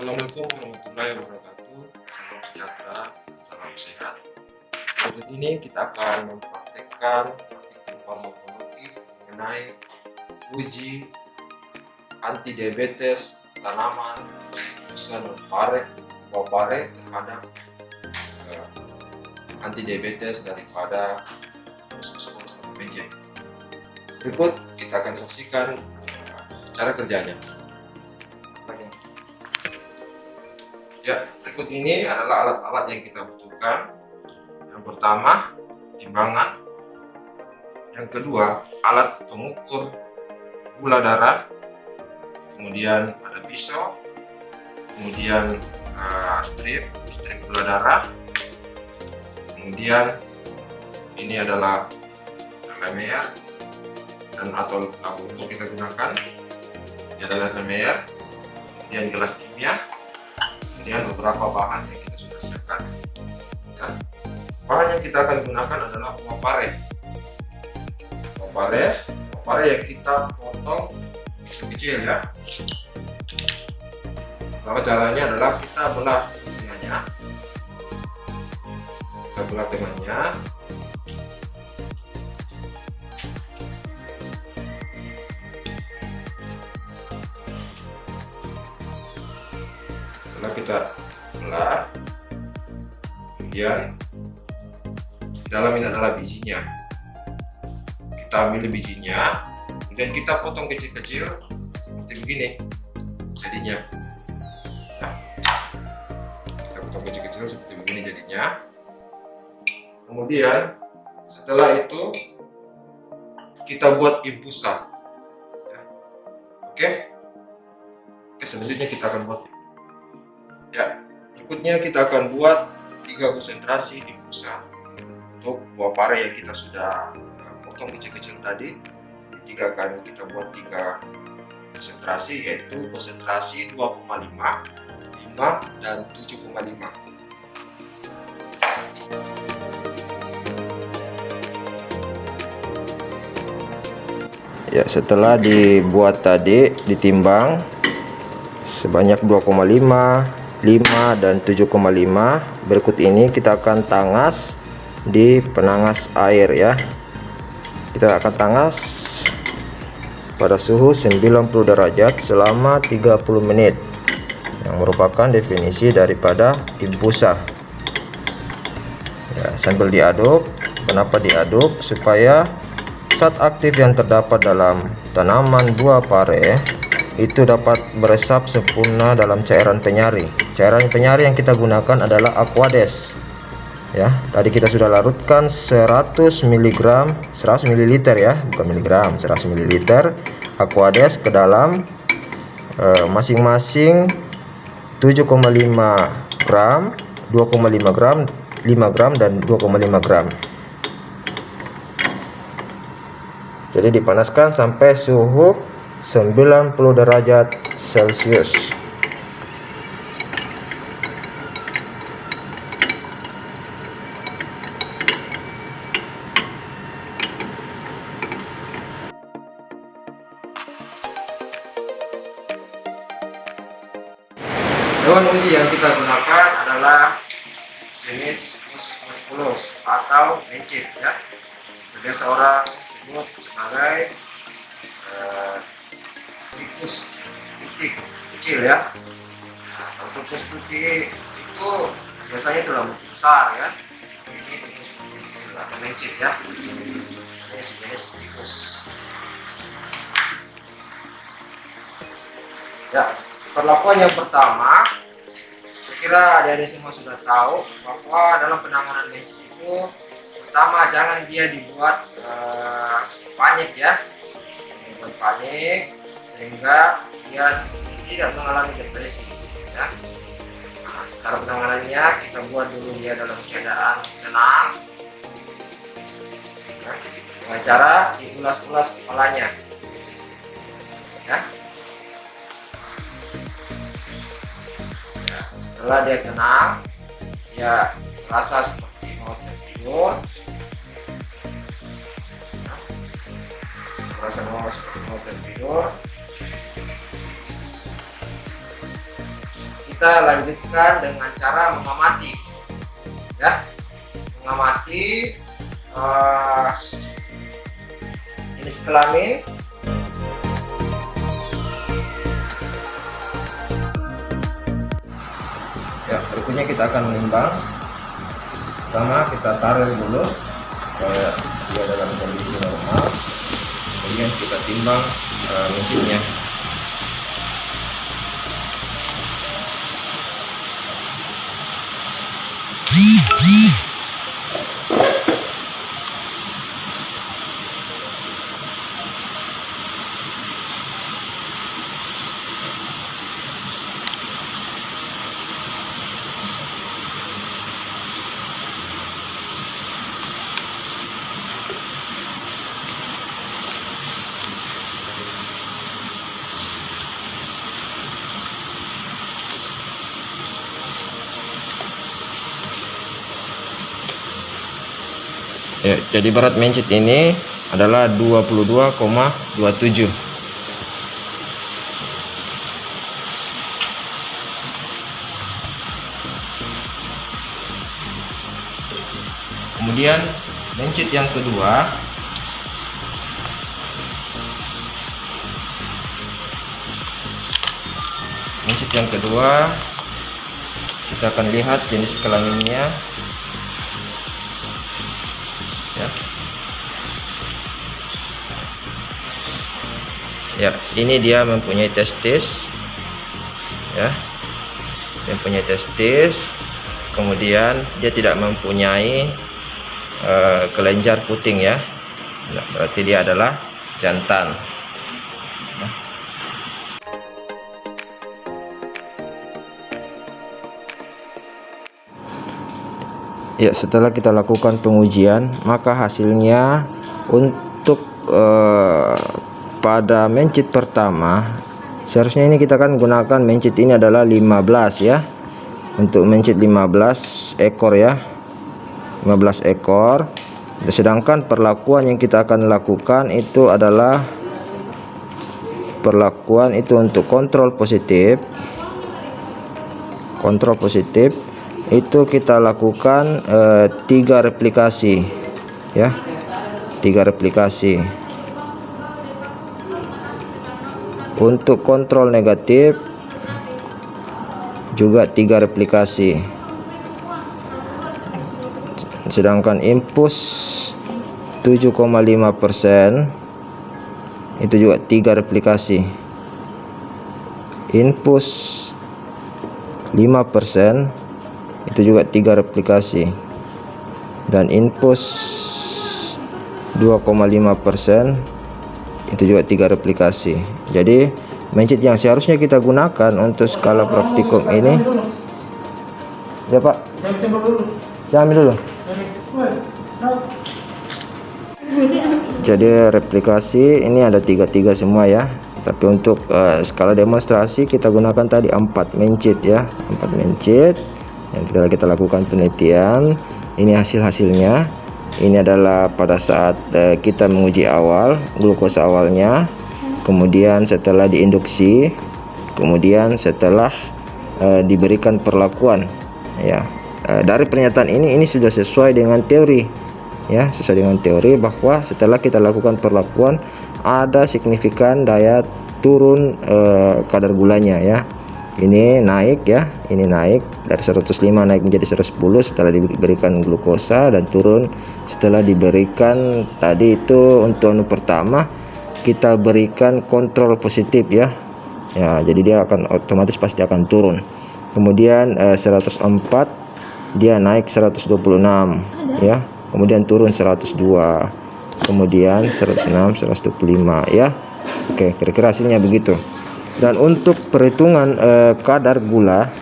Assalamualaikum warahmatullahi wabarakatuh. Salam sejahtera, salam sehat. Berikut ini kita akan mempraktekkan praktik farmakologi mengenai uji anti diabetes tanaman khususnya buah pare terhadap anti diabetes daripada usus atau mencit. Berikut kita akan saksikan cara kerjanya. Ya, berikut ini adalah alat-alat yang kita butuhkan. Yang pertama, timbangan. Yang kedua, alat pengukur gula darah. Kemudian ada pisau. Kemudian strip gula darah. Kemudian ini adalah lemer dan atau untuk kita gunakan. Ini adalah lemer. Kemudian gelas kimia. Kemudian beberapa bahan yang kita sudah siapkan. Ya. Bahan yang kita akan gunakan adalah buah pare. Buah pare yang kita potong kecil ya. Lalu caranya adalah kita belah tengahnya. Kita belah tengahnya. Setelah kita belah, kemudian di dalam ini adalah bijinya. Kita ambil bijinya, kemudian kita potong kecil-kecil seperti begini jadinya. Nah, kita potong kecil-kecil seperti begini jadinya. Kemudian setelah itu kita buat infusan. Ya. Oke, selanjutnya kita akan buat. Ya, berikutnya kita akan buat 3 konsentrasi infusan untuk buah pare yang kita sudah potong kecil-kecil tadi. Kita akan buat 3 konsentrasi, yaitu konsentrasi 2,5, 5 dan 7,5. Ya, setelah dibuat tadi ditimbang sebanyak 2,5, 5 dan 7,5. Berikut ini kita akan tangas di penangas air ya. Kita akan tangas pada suhu 90 derajat selama 30 menit, yang merupakan definisi daripada infusa ya. Sambil diaduk. Kenapa diaduk? Supaya zat aktif yang terdapat dalam tanaman buah pare itu dapat meresap sempurna dalam cairan penyari. Cairan penyari yang kita gunakan adalah Aquades. Ya, tadi kita sudah larutkan 100 mg, 100 ml ya, bukan miligram, 100 ml Aquades ke dalam masing-masing 7,5 gram, 2,5 gram, 5 gram dan 2,5 gram. Jadi dipanaskan sampai suhu 90 derajat Celcius. Hewan uji yang kita gunakan adalah jenis Musculus atau mencit ya. Biasa orang sebut sebagai tikus putih kecil ya. Nah, kalau tikus putih itu biasanya dalam bentuk besar ya. Ini tikus putih kecil atau mencit ya. Ini sejenis tikus. Ya, perlakuan yang pertama, saya kira adik-adik semua sudah tahu bahwa dalam penanganan mencit itu, pertama jangan dia dibuat panik ya, dibuat panik sehingga dia tidak mengalami depresi ya. Nah, cara penanganannya kita buat dulu dia dalam keadaan tenang ya, dengan cara diulas-ulas kepalanya ya. Setelah dia tenang, dia merasa seperti mau tertidur, merasa seperti mau tertidur. kita lanjutkan dengan cara mengamati, ya, mengamati jenis kelamin. Ya, berikutnya kita akan menimbang. Pertama kita taruh dulu supaya dia dalam kondisi normal, kemudian kita timbang mencitnya. Ya, jadi berat mencit ini adalah 22,27. Kemudian mencit yang kedua, kita akan lihat jenis kelaminnya. Ya, ini dia mempunyai testis, ya, mempunyai testis. Kemudian dia tidak mempunyai kelenjar puting, ya. Nah, berarti dia adalah jantan. Ya, setelah kita lakukan pengujian, maka hasilnya untuk pada mencit pertama, seharusnya ini kita akan gunakan mencit ini adalah 15, ya. Untuk mencit 15 ekor, ya. 15 ekor. Sedangkan perlakuan yang kita akan lakukan itu adalah perlakuan itu untuk kontrol positif. Kontrol positif itu kita lakukan 3 replikasi, ya. 3 replikasi. Untuk kontrol negatif juga 3 replikasi. Sedangkan impuls 7,5% itu juga 3 replikasi. Impuls 5% itu juga 3 replikasi. Dan impuls 2,5% itu juga 3 replikasi. Jadi mencit yang seharusnya kita gunakan untuk skala praktikum ini, ya Pak, jangan dulu. Jadi replikasi ini ada 3 semua, ya. Tapi untuk skala demonstrasi kita gunakan tadi 4 mencit, ya. 4 mencit yang kita lakukan penelitian. Ini hasilnya. Ini adalah pada saat kita menguji awal glukosa awalnya, kemudian setelah diinduksi, kemudian setelah diberikan perlakuan, ya. Dari pernyataan ini sudah sesuai dengan teori, ya, sesuai dengan teori bahwa setelah kita lakukan perlakuan ada signifikan daya turun kadar gulanya, ya. Ini naik, ya, ini naik dari 105 naik menjadi 110 setelah diberikan glukosa, dan turun setelah diberikan tadi itu untuk anu pertama kita berikan kontrol positif, ya. Ya, jadi dia akan otomatis pasti akan turun. Kemudian 104 dia naik 126, ya. Kemudian turun 102. Kemudian 106, 125, ya. Oke, kira-kira hasilnya begitu. Dan untuk perhitungan kadar gula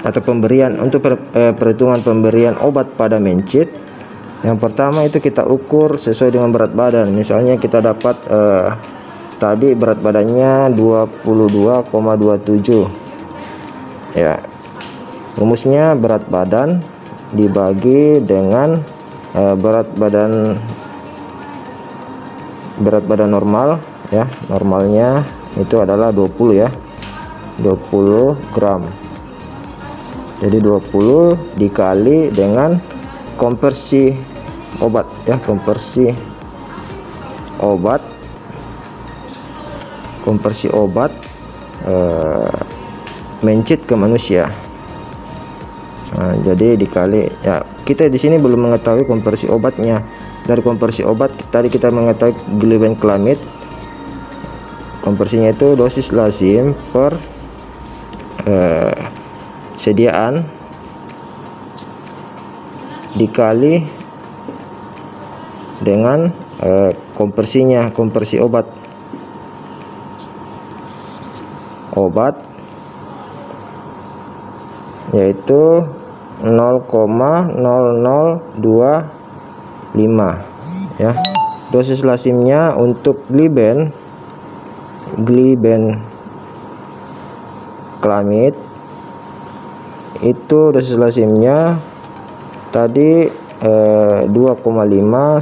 atau pemberian untuk perhitungan pemberian obat pada mencit, yang pertama itu kita ukur sesuai dengan berat badan. Misalnya kita dapat tadi berat badannya 22,27, ya. Rumusnya berat badan dibagi dengan berat badan normal, ya. Normalnya itu adalah 20, ya, 20 gram Jadi 20 dikali dengan konversi obat ya, konversi obat mencit ke manusia. Nah, jadi dikali ya, kita di sini belum mengetahui konversi obatnya. Dari konversi obat tadi kita mengetahui glibenclamid konversinya itu dosis lazim per sediaan dikali dengan konversi obat yaitu 0,0025 ya. Dosis lazimnya untuk glibenclamid itu dosis lazimnya tadi 2,5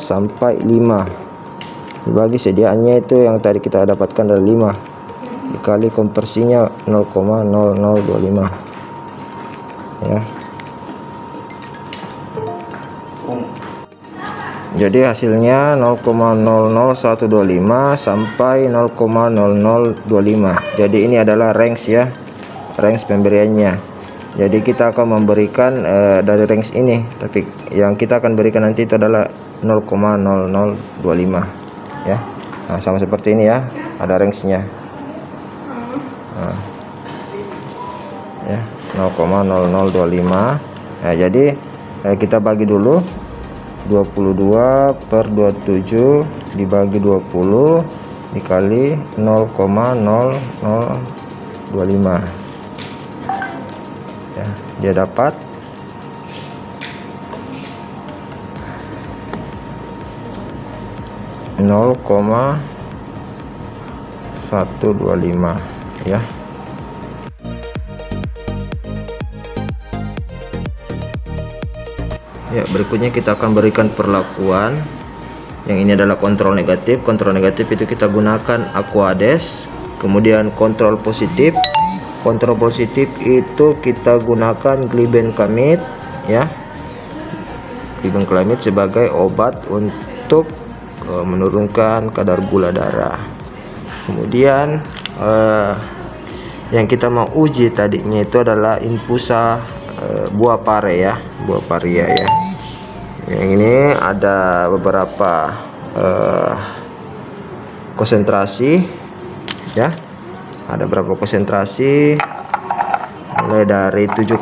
sampai 5 dibagi sediaannya itu yang tadi kita dapatkan dari 5 dikali konversinya 0,0025 ya. Jadi hasilnya 0,00125 sampai 0,0025. Jadi ini adalah range ya, range pemberiannya. Jadi kita akan memberikan dari range ini, tapi yang kita akan berikan nanti itu adalah 0,0025 ya. Nah, sama seperti ini ya, ada range-nya. Nah, ya 0,0025. Nah, jadi kita bagi dulu 22 per 27 dibagi 20 dikali 0,0025 ya, dia dapat 0,125 ya. Ya, berikutnya kita akan berikan perlakuan. Yang ini adalah kontrol negatif. Kontrol negatif itu kita gunakan Aquades. Kemudian kontrol positif. Kontrol positif itu kita gunakan glibenclamid ya. Glibenclamid sebagai obat untuk menurunkan kadar gula darah. Kemudian yang kita mau uji tadinya itu adalah infusa buah pare ya, buah paria ya. Yang ini ada beberapa konsentrasi ya, ada beberapa konsentrasi mulai dari 7,5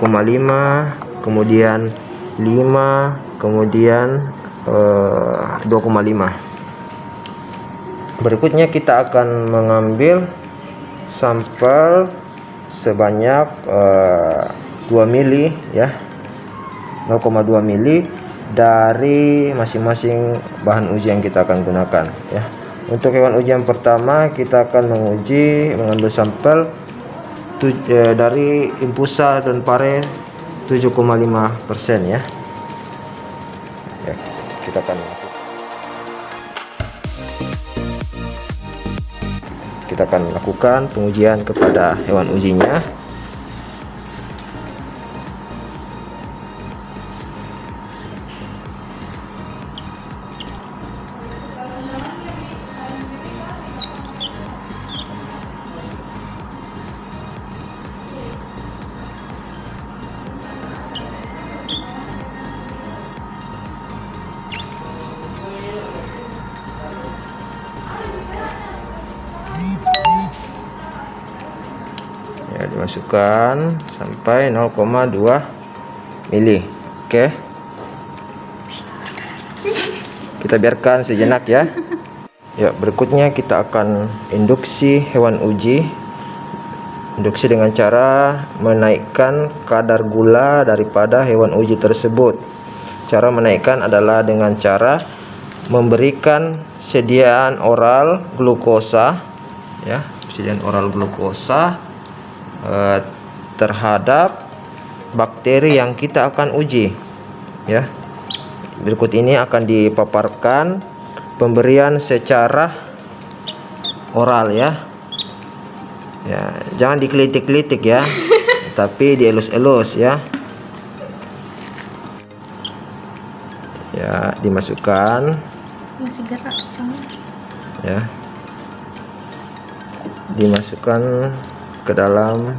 kemudian 5 kemudian 2,5. Berikutnya kita akan mengambil sampel sebanyak 2 mili ya, 0,2 mili dari masing-masing bahan uji yang kita akan gunakan ya. Untuk hewan uji yang pertama kita akan mengambil sampel dari infusa dan pare 7,5% ya. Ya, kita akan lakukan pengujian kepada hewan ujinya. Ya, dimasukkan sampai 0,2 mili. Oke, kita biarkan sejenak ya. Ya, berikutnya kita akan induksi hewan uji. Induksi dengan cara menaikkan kadar gula daripada hewan uji tersebut. Cara menaikkan adalah dengan cara memberikan sediaan oral glukosa ya, sediaan oral glukosa terhadap bakteri yang kita akan uji ya. Berikut ini akan dipaparkan pemberian secara oral ya. Ya, jangan dikelitik-kelitik ya, tapi dielus-elus ya. Ya, dimasukkan. Masih gerak cuman. Ya, dimasukkan ke dalam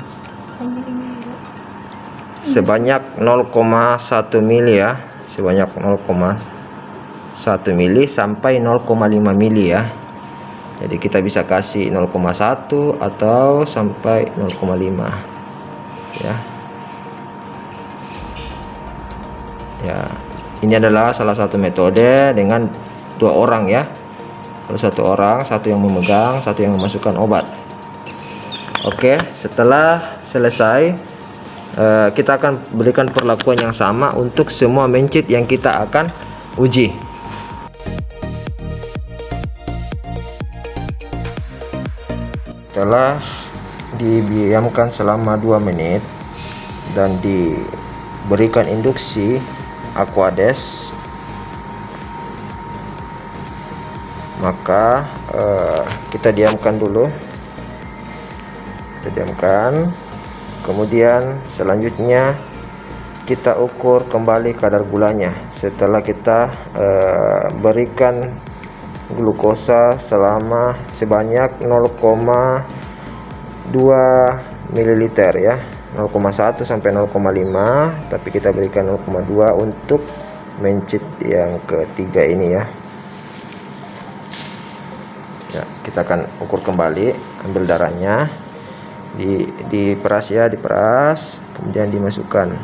sebanyak 0,1 mili ya, sebanyak 0,1 mili sampai 0,5 mili ya. Jadi kita bisa kasih 0,1 atau sampai 0,5 ya. Ya, ini adalah salah satu metode dengan 2 orang ya. Kalau 1 orang, 1 yang memegang, 1 yang memasukkan obat. Oke, setelah selesai kita akan berikan perlakuan yang sama untuk semua mencit yang kita akan uji. Setelah didiamkan selama 2 menit dan diberikan induksi Aquades, maka kita diamkan dulu. Kita diamkan. Kemudian selanjutnya kita ukur kembali kadar gulanya setelah kita berikan glukosa selama sebanyak 0,2 ml ya, 0,1 sampai 0,5, tapi kita berikan 0,2 untuk mencit yang ketiga ini ya. Ya, kita akan ukur kembali, ambil darahnya, diperas ya, diperas, kemudian dimasukkan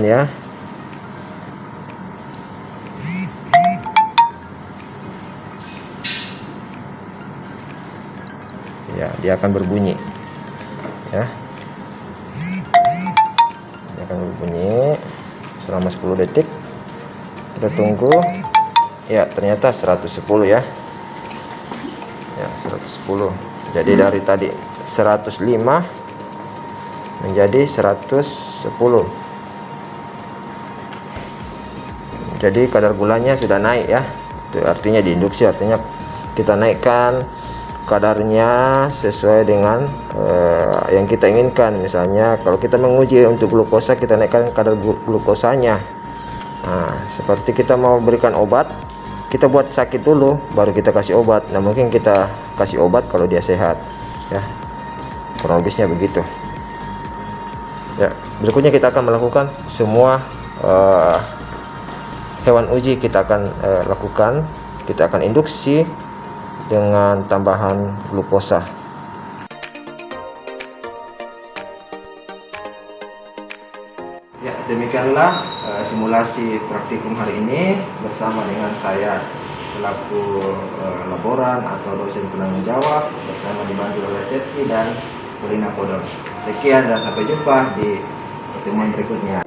ya. Ya, dia akan berbunyi ya, dia akan berbunyi selama 10 detik. Kita tunggu. Ya, ternyata 110 ya. Ya, 110. Jadi dari tadi 105 menjadi 110. Jadi kadar gulanya sudah naik ya. Itu artinya diinduksi, artinya kita naikkan kadarnya sesuai dengan yang kita inginkan. Misalnya kalau kita menguji untuk glukosa, kita naikkan kadar glukosanya. Nah, seperti kita mau berikan obat, kita buat sakit dulu baru kita kasih obat. Nah, mungkin kita kasih obat kalau dia sehat ya, kronologisnya begitu ya. Berikutnya kita akan melakukan semua hewan uji. Kita akan lakukan, kita akan induksi dengan tambahan glukosa. Ya, demikianlah simulasi praktikum hari ini bersama dengan saya selaku laboran atau dosen penanggung jawab, bersama dibantu oleh Septi dan Polina Podol. Sekian dan sampai jumpa di pertemuan berikutnya.